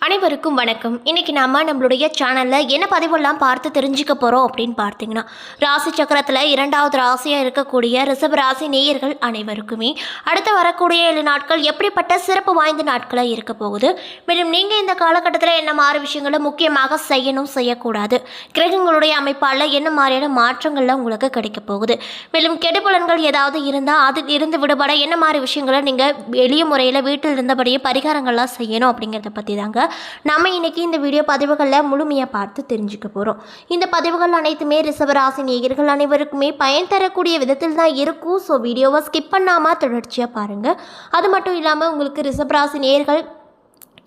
அனைவருக்கும் வணக்கம். இன்னைக்கு நம்மளுடைய சேனலில் என்ன பதிவெல்லாம் பார்த்து தெரிஞ்சுக்க போகிறோம் அப்படின்னு பார்த்தீங்கன்னா, ராசி சக்கரத்தில் 2வது ராசியாக இருக்கக்கூடிய ரிஷப ராசி நேயர்கள் அனைவருக்குமே அடுத்து வரக்கூடிய 7 நாட்கள் எப்படிப்பட்ட சிறப்பு வாய்ந்த நாட்களாக இருக்க போகுது, மேலும் நீங்கள் இந்த காலகட்டத்தில் என்ன மாதிரி விஷயங்களை முக்கியமாக செய்யணும் செய்யக்கூடாது, கிரகங்களுடைய அமைப்பால் என்ன மாதிரியான மாற்றங்கள்லாம் உங்களுக்கு கிடைக்க போகுது, மேலும் கெடுபலன்கள் ஏதாவது இருந்தால் அதில் இருந்து விடுபட என்ன மாதிரி விஷயங்களை நீங்கள் எளிய முறையில் வீட்டில் இருந்தபடியே பரிகாரங்கள்லாம் செய்யணும் அப்படிங்கிறத பற்றி தாங்க நம்ம இன்னைக்கு இந்த வீடியோ பதிவுகளில் முழுமையாக பார்த்து தெரிஞ்சுக்க போகிறோம். இந்த பதிவுகள் அனைத்துமே ரிஷபராசி நேயர்கள் அனைவருக்குமே பயன் தரக்கூடிய விதத்தில் தான் இருக்கும். ஸோ வீடியோவை ஸ்கிப் பண்ணாமல் தொடர்ச்சியாக பாருங்கள். அது மட்டும் இல்லாமல் உங்களுக்கு ரிஷபராசி நேயர்கள்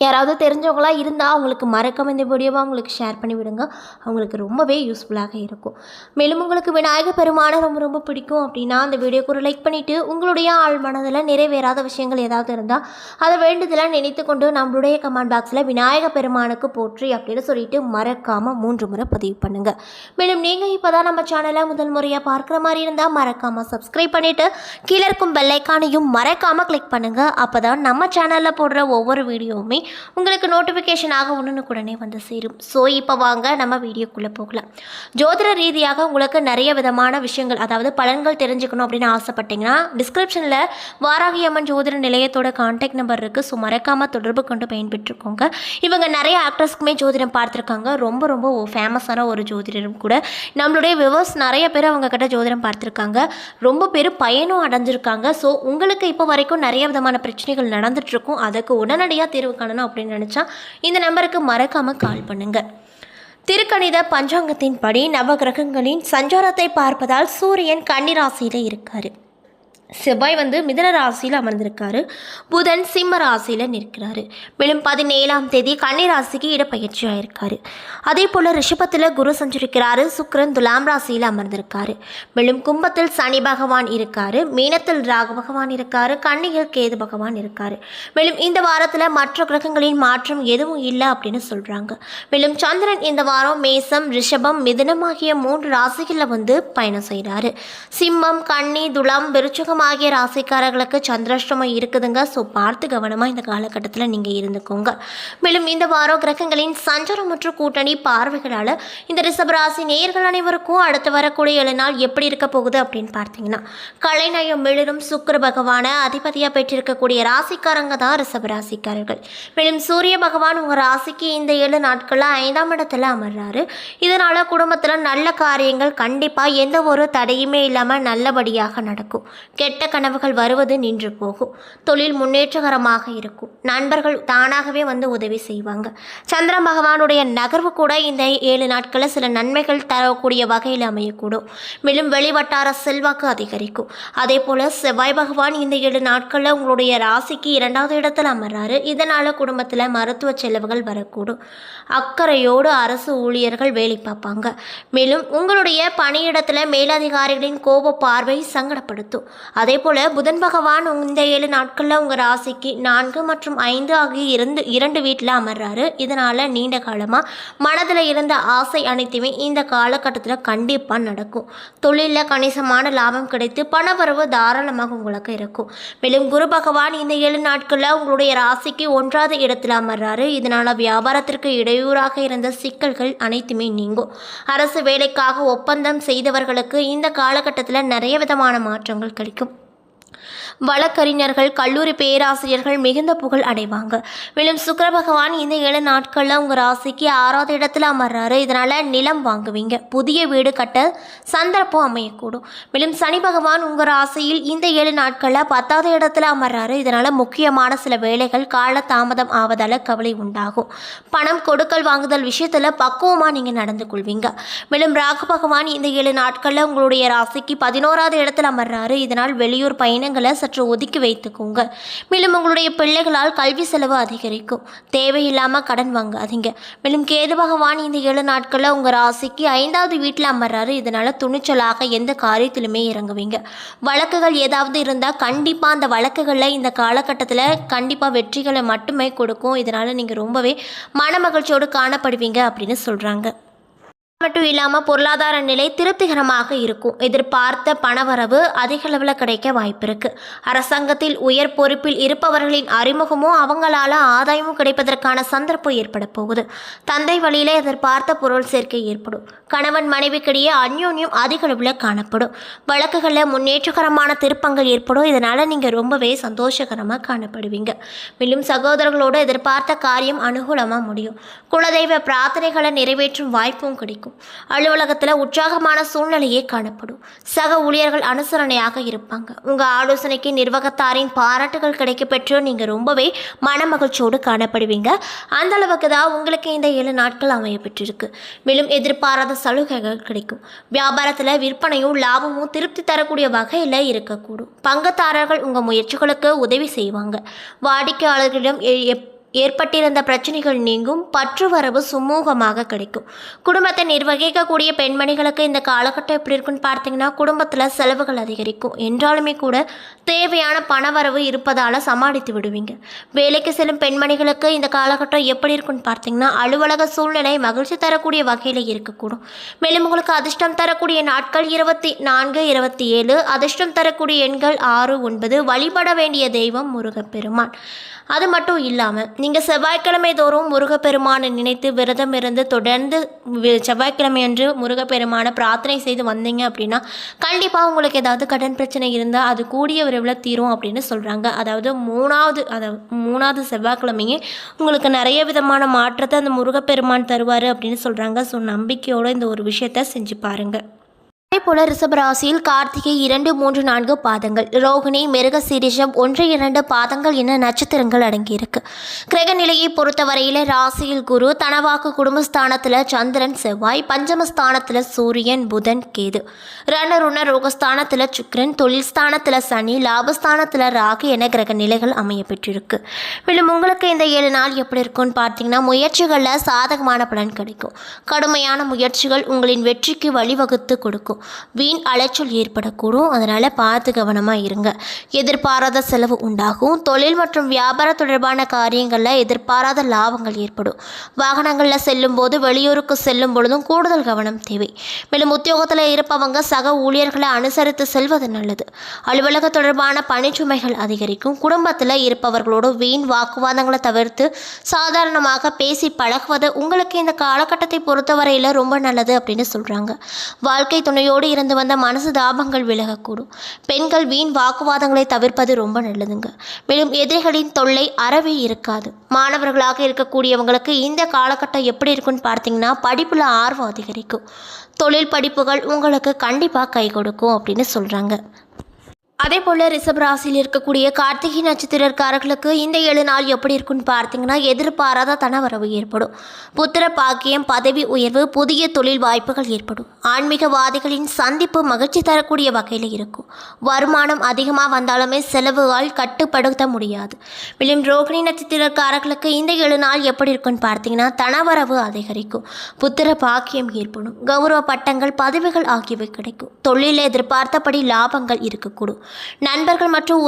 யாராவது தெரிஞ்சவங்களாக இருந்தால் அவங்களுக்கு மறக்காம இந்த வீடியோவை அவங்களுக்கு ஷேர் பண்ணி விடுங்க. அவங்களுக்கு ரொம்பவே யூஸ்ஃபுல்லாக இருக்கும். மேலும் உங்களுக்கு விநாயகர் பெருமானை ரொம்ப ரொம்ப பிடிக்கும் அப்படின்னா அந்த வீடியோக்கு ஒரு லைக் பண்ணிவிட்டு உங்களுடைய ஆள் மனதில் நிறைவேறாத விஷயங்கள் ஏதாவது இருந்தால் அதை வேண்டுதலாக நினைத்து கொண்டு நம்மளுடைய கமெண்ட் பாக்ஸில் விநாயகர் பெருமானுக்கு போற்றி அப்படின்னு சொல்லிட்டு மறக்காமல் 3 முறை பதிவு பண்ணுங்கள். மேலும் நீங்கள் இப்போ தான் நம்ம சேனலை முதல் முறையாக பார்க்குற மாதிரி இருந்தால் மறக்காமல் சப்ஸ்கிரைப் பண்ணிவிட்டு கீழே இருக்கும் பெல் ஐக்கானையும் மறக்காமல் கிளிக் பண்ணுங்கள். அப்போ தான் நம்ம சேனலில் போடுற ஒவ்வொரு வீடியோவுமே உங்களுக்கு நோட்டிஃபிகேஷனாக உடனுக்குடனே வந்து சேரும். ஸோ இப்போ வாங்க நம்ம வீடியோக்குள்ளே போகலாம். ஜோதிட ரீதியாக உங்களுக்கு நிறைய விதமான விஷயங்கள், அதாவது பலன்கள் தெரிஞ்சுக்கணும் அப்படின்னு ஆசைப்பட்டீங்கன்னா டிஸ்கிரிப்ஷனில் வாராகி அம்மன் ஜோதிட நிலையத்தோட கான்டாக்ட் நம்பர் இருக்குது. ஸோ மறக்காமல் தொடர்பு கொண்டு பயன்பெற்றுக்கோங்க. இவங்க நிறைய ஆக்டர்ஸ்க்குமே ஜோதிடம் பார்த்துருக்காங்க. ரொம்ப ரொம்ப ஃபேமஸான ஒரு ஜோதிடரும் கூட. நம்மளுடைய வியூவர்ஸ் நிறைய பேர் அவங்க கிட்ட ஜோதிடம் பார்த்துருக்காங்க. ரொம்ப பேர் பயனும் அடைஞ்சிருக்காங்க. ஸோ உங்களுக்கு இப்போ வரைக்கும் நிறைய விதமான பிரச்சனைகள் நடந்துகிட்ருக்கும். அதுக்கு உடனடியாக தீர்வு காணணும் அப்படின்னு நினச்சா இந்த நம்பருக்கு மறக்காமல் கால் பண்ணுங்கள். திருக்கணித பஞ்சாங்கத்தின் படி நவகிரகங்களின் சஞ்சாரத்தை பார்ப்பதால் சூரியன் கன்னி ராசியில் இருக்காரு, செவ்வாய் மிதுன ராசியில் அமர்ந்திருக்காரு, புதன் சிம்ம ராசியில் நிற்கிறாரு. மேலும் 17ஆம் தேதி கன்னி ராசிக்கு இடப்பெயர்ச்சியாக இருக்காரு. அதே போல் ரிஷபத்தில் குரு சஞ்சரிக்கிறாரு, சுக்கிரன் துலாம் ராசியில் அமர்ந்திருக்காரு. மேலும் கும்பத்தில் சனி பகவான் இருக்காரு, மீனத்தில் ராகு பகவான் இருக்காரு, கன்னியில் கேது பகவான் இருக்காரு. மேலும் இந்த வாரத்தில் மற்ற கிரகங்களின் மாற்றம் எதுவும் இல்லை அப்படின்னு சொல்கிறாங்க. மேலும் சந்திரன் இந்த வாரம் மேசம், ரிஷபம், மிதுனம் ஆகிய 3 ராசிகளில் பயணம் செய்கிறாரு. சிம்மம், கன்னி, துலாம், விருச்சகம் ஆகிய ராசிக்காரர்களுக்கு சந்திராஷ்டமம் இருக்குதுங்க. ஸோ பார்த்து கவனமாக இந்த காலகட்டத்தில் நீங்கள் இருந்துக்கோங்க. மேலும் இந்த வாரம் கிரகங்களின் சஞ்சாரம் மற்றும் கூட்டணி பார்வைகளால் இந்த ரிஷபராசி நேயர்கள் அனைவருக்கும் அடுத்து வரக்கூடிய 7 நாள் எப்படி இருக்க போகுது அப்படின்னு பார்த்தீங்கன்னா, கலைநயம் மிளிரும் சுக்கிர பகவான அதிபதியாக பெற்றிருக்கக்கூடிய ராசிக்காரங்க தான் ரிஷபராசிக்காரர்கள். மேலும் சூரிய பகவான் உங்கள் ராசிக்கு இந்த 7 நாட்களில் 5ஆம் இடத்துல அமர்றாரு. இதனால் குடும்பத்தில் நல்ல காரியங்கள் கண்டிப்பாக எந்த ஒரு தடையுமே இல்லாமல் நல்லபடியாக நடக்கும். கெட்ட கனவுகள் வருவது நின்று போகும். தொழில் முன்னேற்றகரமாக இருக்கும். நண்பர்கள் தானாகவே உதவி செய்வாங்க. சந்திர பகவானுடைய நகர்வு கூட இந்த 7 நாட்களில் சில நன்மைகள் தரக்கூடிய வகையில் அமையக்கூடும். மேலும் வெளிவட்டார செல்வாக்கு அதிகரிக்கும். அதே போல் செவ்வாய் பகவான் இந்த 7 நாட்களில் உங்களுடைய ராசிக்கு 2வது இடத்தில் அமர்றாரு. இதனால் குடும்பத்தில் மருத்துவ செலவுகள் வரக்கூடும். அக்கறையோடு அரசு ஊழியர்கள் வேலை பார்ப்பாங்க. மேலும் உங்களுடைய பணியிடத்தில் மேலதிகாரிகளின் கோப பார்வை சங்கடப்படுத்தும். அதே போல் புதன் பகவான் இந்த 7 நாட்களில் உங்கள் ராசிக்கு 4 மற்றும் 5 ஆகிய 2 வீட்டில் அமர்றாரு. இதனால் நீண்ட காலமாக மனதில் இருந்த ஆசை அனைத்துமே இந்த காலகட்டத்தில் கண்டிப்பாக நடக்கும். தொழிலில் கணிசமான லாபம் கிடைத்து பணவரவு தாராளமாக உங்களுக்கு இருக்கும். மேலும் குரு பகவான் இந்த 7 நாட்களில் உங்களுடைய ராசிக்கு 1வது இடத்தில் அமர்றாரு. இதனால் வியாபாரத்திற்கு இடையூறாக இருந்த சிக்கல்கள் அனைத்துமே நீங்கும். அரசு வேலைக்காக ஒப்பந்தம் செய்தவர்களுக்கு இந்த காலகட்டத்தில் நிறைய விதமான மாற்றங்கள் கிடைக்கும். வழக்கறிஞர்கள், கல்லூரி பேராசிரியர்கள் மிகுந்த புகழ் அடைவாங்க. மேலும் சுக்கிர பகவான் இந்த 7 நாட்களில் உங்கள் ராசிக்கு 6வது இடத்துல அமர்றாரு. இதனால் நிலம் வாங்குவீங்க. புதிய வீடு கட்ட சந்தர்ப்பம் அமையக்கூடும். மேலும் சனி பகவான் உங்கள் ராசியில் இந்த 7 நாட்களில் 10வது இடத்துல அமர்றாரு. இதனால் முக்கியமான சில வேலைகள் கால தாமதம் ஆவதால் கவலை உண்டாகும். பணம் கொடுக்கல் வாங்குதல் விஷயத்தில் பக்குவமாக நீங்கள் நடந்து கொள்வீங்க. மேலும் ராகு பகவான் இந்த 7 நாட்களில் உங்களுடைய ராசிக்கு 11வது இடத்துல அமர்றாரு. இதனால் வெளியூர் பயணங்களை சற்று ஒதுக்கி வைத்துக்கோங்க. மேலும் உங்களுடைய பிள்ளைகளால் கல்வி செலவு அதிகரிக்கும். தேவையில்லாமல் கடன் வாங்காதீங்க. மேலும் கேது பகவான் இந்த 7 நாட்களில் உங்கள் ராசிக்கு 5வது வீட்டில் அமர்றாரு. இதனால் துணிச்சலாக எந்த காரியத்திலுமே இறங்குவீங்க. வழக்குகள் ஏதாவது இருந்தால் கண்டிப்பாக அந்த வழக்குகளில் இந்த காலகட்டத்தில் கண்டிப்பாக வெற்றிகளை மட்டுமே கொடுக்கும். இதனால் நீங்கள் ரொம்பவே மன மகிழ்ச்சியோடு காணப்படுவீங்க அப்படின்னு சொல்கிறாங்க. மட்டும் இல்லாமல் பொருளாதார நிலை திருப்திகரமாக இருக்கும். எதிர்பார்த்த பணவரவு அதிக அளவில் கிடைக்க வாய்ப்பு இருக்கு. அரசாங்கத்தில் உயர் பொறுப்பில் இருப்பவர்களின் அறிமுகமும் அவங்களால ஆதாயமும் கிடைப்பதற்கான சந்தர்ப்பம் ஏற்பட போகுது. தந்தை வழியில எதிர்பார்த்த பொருள் சேர்க்கை ஏற்படும். கணவன் மனைவிக்கிடையே அந்யோன்யம் அதிக அளவில் காணப்படும். வழக்குகளில் முன்னேற்றகரமான திருப்பங்கள் ஏற்படும். இதனால் நீங்கள் ரொம்பவே சந்தோஷகரமாக காணப்படுவீங்க. மேலும் சகோதரர்களோடு எதிர்பார்த்த காரியம் அனுகூலமாக முடியும். குலதெய்வ பிரார்த்தனைகளை நிறைவேற்றும் வாய்ப்பும் கிடைக்கும். அலுவலகத்தில் உற்சாகமான சூழ்நிலையே காணப்படும். சக ஊழியர்கள் அனுசரணையாக இருப்பாங்க. உங்கள் ஆலோசனைக்கு நிர்வாகத்தாரின் பாராட்டுகள் கிடைக்க பெற்று நீங்கள் ரொம்பவே மன மகிழ்ச்சியோடு காணப்படுவீங்க. அந்த அளவுக்கு தான் உங்களுக்கு இந்த 7 நாட்கள் அமைய பெற்றிருக்கு. மேலும் எதிர்பாராத சலுகைகள் கிடைக்கும். வியாபாரத்தில் விற்பனையும் லாபமும் திருப்தி தரக்கூடிய வகையில் இருக்கக்கூடும். பங்குதாரர்கள் உங்கள் முயற்சிகளுக்கு உதவி செய்வாங்க. வாடிக்கையாளர்களிடம் ஏற்பட்டிருந்த பிரச்சனைகள் நீங்கும். பற்று வரவு சுமூகமாக கிடைக்கும். குடும்பத்தை நிர்வகிக்கக்கூடிய பெண்மணிகளுக்கு இந்த காலகட்டம் எப்படி இருக்குன்னு பார்த்தீங்கன்னா, குடும்பத்தில் செலவுகள் அதிகரிக்கும் என்றாலுமே கூட தேவையான பணவரவு இருப்பதால் சமாளித்து விடுவீங்க. வேலைக்கு செல்லும் பெண்மணிகளுக்கு இந்த காலகட்டம் எப்படி இருக்குன்னு பார்த்தீங்கன்னா, அலுவலக சூழ்நிலை மகிழ்ச்சி தரக்கூடிய வகையில் இருக்கக்கூடும். மேலும் உங்களுக்கு அதிர்ஷ்டம் தரக்கூடிய நாட்கள் 24, 27. அதிர்ஷ்டம் தரக்கூடிய எண்கள் 6, 9. வழிபட வேண்டிய தெய்வம் முருகப்பெருமான். அது மட்டும் இல்லாமல் நீங்கள் செவ்வாய்க்கிழமை தோறும் முருகப்பெருமானை நினைத்து விரதம் இருந்து தொடர்ந்து செவ்வாய்க்கிழமை அன்று முருகப்பெருமானை பிரார்த்தனை செய்து வந்தீங்க அப்படின்னா கண்டிப்பாக உங்களுக்கு ஏதாவது கடன் பிரச்சனை இருந்தால் அது கூடிய விரைவில் தீரும் அப்படின்னு சொல்கிறாங்க. அதாவது மூணாவது செவ்வாய்க்கிழமையே உங்களுக்கு நிறைய விதமான மாற்றத்தை அந்த முருகப்பெருமான் தருவார் அப்படின்னு சொல்கிறாங்க. ஸோ நம்பிக்கையோடு இந்த ஒரு விஷயத்தை செஞ்சு பாருங்கள். அதேபோல ரிஷபராசியில் கார்த்திகை 2, 3, 4 பாதங்கள், ரோகிணி, மிருகசீரிஷம் 1, 2 பாதங்கள் என நட்சத்திரங்கள் அடங்கியிருக்கு. கிரக நிலையை பொறுத்தவரையில் ராசியில் குரு, தனவாக்கு குடும்பஸ்தானத்தில் சந்திரன், செவ்வாய், பஞ்சமஸ்தானத்தில் சூரியன், புதன், கேது, ரணருண ரோகஸ்தானத்தில் சுக்கிரன், தொழில் ஸ்தானத்தில் சனி, லாபஸ்தானத்தில் ராகு என கிரக நிலைகள் அமைய பெற்றிருக்கு. மேலும் உங்களுக்கு இந்த 7 நாள் எப்படி இருக்குன்னு பார்த்தீங்கன்னா, முயற்சிகளில் சாதகமான பலன் கிடைக்கும். கடுமையான முயற்சிகள் உங்களின் வெற்றிக்கு வழிவகுத்து கொடுக்கும். வீண் அலைச்சல் ஏற்படக்கூடும். அதனால் பார்த்து கவனமாக இருங்க. எதிர்பாராத செலவு உண்டாகும். தொழில் மற்றும் வியாபார தொடர்பான காரியங்களில் எதிர்பாராத லாபங்கள் ஏற்படும். வாகனங்களில் செல்லும் போது வெளியூருக்கு செல்லும் பொழுதும் கூடுதல் கவனம் தேவை. மேலும் உத்தியோகத்தில் இருப்பவங்க சக ஊழியர்களை அனுசரித்து செல்வது நல்லது. அலுவலக தொடர்பான பணிச்சுமைகள் அதிகரிக்கும். குடும்பத்தில் இருப்பவர்களோடு வீண் வாக்குவாதங்களை தவிர்த்து சாதாரணமாக பேசி பழகுவது உங்களுக்கு இந்த காலகட்டத்தை பொறுத்தவரையில் ரொம்ப நல்லது அப்படின்னு சொல்கிறாங்க. வாழ்க்கை துணையோடு இருந்து வந்த மனசு தாபங்கள் விலகக்கூடும். பெண்கள் வீண் வாக்குவாதங்களை தவிர்ப்பது ரொம்ப நல்லதுங்க. மேலும் எதிரிகளின் தொல்லை அறவே இருக்காது. மாணவர்களாக இருக்கக்கூடியவங்களுக்கு இந்த காலகட்டம் எப்படி இருக்குன்னு பார்த்தீங்கன்னா, படிப்பில் ஆர்வம் அதிகரிக்கும். தொழில் படிப்புகள் உங்களுக்கு கண்டிப்பாக கை கொடுக்கும் அப்படின்னு சொல்கிறாங்க. அதே போல் ரிஷபராசியில் இருக்கக்கூடிய கார்த்திகை நட்சத்திரக்காரர்களுக்கு இந்த 7 நாள் எப்படி இருக்குன்னு பார்த்தீங்கன்னா, எதிர்பாராத தனவரவு ஏற்படும். புத்திர பாக்கியம், பதவி உயர்வு, புதிய தொழில் வாய்ப்புகள் ஏற்படும். ஆன்மீகவாதிகளின் சந்திப்பு மகிழ்ச்சி தரக்கூடிய வகையில் இருக்கும். வருமானம் அதிகமாக வந்தாலுமே செலவுகள் கட்டுப்படுத்த முடியாது. மேலும் ரோகிணி நட்சத்திரக்காரர்களுக்கு இந்த 7 நாள் எப்படி இருக்குன்னு பார்த்தீங்கன்னா, தனவரவு அதிகரிக்கும். புத்திர பாக்கியம் ஏற்படும். கௌரவ பட்டங்கள், பதவிகள் ஆகியவை கிடைக்கும். தொழிலில் எதிர்பார்த்தபடி லாபங்கள் இருக்கக்கூடும். நண்பர்கள் மற்றும்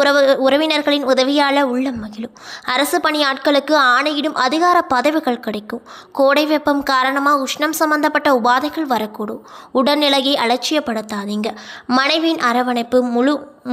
உறவினர்களின் உதவியால் உள்ளம் மகிழும். அரசு பணியாட்களுக்கு ஆணையிடும் அதிகார பதவிகள் கிடைக்கும். கோடை வெப்பம் காரணமாக உஷ்ணம் சம்பந்தப்பட்ட உபாதைகள் வரக்கூடும். உடல்நிலையை அலட்சியப்படுத்தாதீங்க. மனைவியின் அரவணைப்பு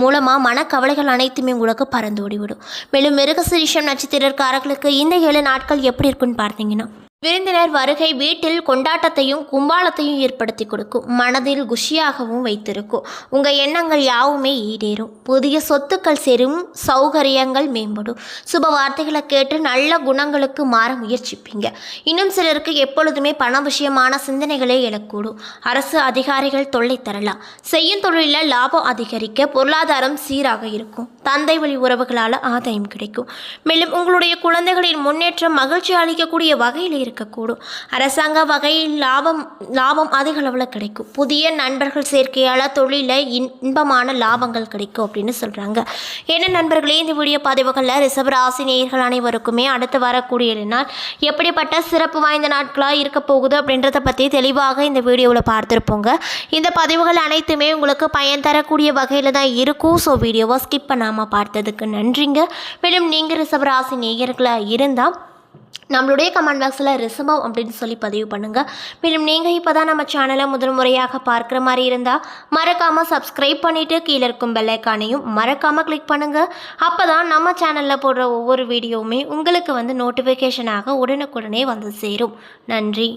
மூலமாக மனக்கவலைகள் அனைத்துமே உங்களுக்கு பறந்து ஓடிவிடும். மேலும் மிருகசீரிஷம் நட்சத்திரக்காரர்களுக்கு இந்த 7 நாட்கள் எப்படி இருக்குன்னு பார்த்தீங்கன்னா, விருந்தினர் வருகை வீட்டில் கொண்டாட்டத்தையும் கும்பாலத்தையும் ஏற்படுத்தி கொடுக்கும். மனதில் குஷியாகவும் வைத்திருக்கும். உங்கள் எண்ணங்கள் யாவுமே ஈடேறும். புதிய சொத்துக்கள் சேரும். சௌகரியங்கள் மேம்படும். சுப வார்த்தைகளை கேட்டு நல்ல குணங்களுக்கு மாற முயற்சிப்பீங்க. இன்னும் சிலருக்கு எப்பொழுதுமே பண விஷயமான சிந்தனைகளே எழக்கூடும். அரசு அதிகாரிகள் தொல்லை தரலாம். செய்யும் தொழிலில் லாபம் அதிகரிக்க பொருளாதாரம் சீராக இருக்கும். தந்தை வழி உறவுகளால் ஆதாயம் கிடைக்கும். மேலும் உங்களுடைய குழந்தைகளின் முன்னேற்றம் மகிழ்ச்சி அளிக்கக்கூடிய வகையில் இருக்கக்கூடும். அரசாங்க வகையில் லாபம் அதிக அளவில் கிடைக்கும். புதிய நண்பர்கள் சேர்க்கையால் தொழிலில் இன்பமான லாபங்கள் கிடைக்கும் அப்படின்னு சொல்கிறாங்க. என்ன நண்பர்களே, இந்த வீடியோ பதிவுகளில் ரிஷபராசி நேயர்கள் அனைவருக்குமே அடுத்து வரக்கூடிய நாள் எப்படிப்பட்ட சிறப்பு வாய்ந்த நாட்களாக இருக்க போகுது அப்படின்றத பற்றி தெளிவாக இந்த வீடியோவில் பார்த்துருப்போங்க. இந்த பதிவுகள் அனைத்துமே உங்களுக்கு பயன் தரக்கூடிய வகையில் தான் இருக்கும். ஸோ வீடியோவை ஸ்கிப் பண்ணாமல் பார்த்ததுக்கு நன்றிங்க. மேலும் நீங்கள் ரிஷபராசி நேயர்களாக இருந்தால் நம்மளுடைய கமெண்ட் பாக்ஸில் ரிஷபம் அப்படின்னு சொல்லி பதிவு பண்ணுங்கள். மேலும் நீங்கள் இப்போ தான் நம்ம சேனலை முதல் முறையாக பார்க்குற மாதிரி இருந்தால் மறக்காமல் சப்ஸ்கிரைப் பண்ணிவிட்டு கீழே இருக்கும் பெல் ஐக்கானையும் மறக்காமல் கிளிக் பண்ணுங்கள். அப்போ தான் நம்ம சேனலில் போடுற ஒவ்வொரு வீடியோவுமே உங்களுக்கு வந்து நோட்டிஃபிகேஷனாக உடனுக்குடனே வந்து சேரும். நன்றி.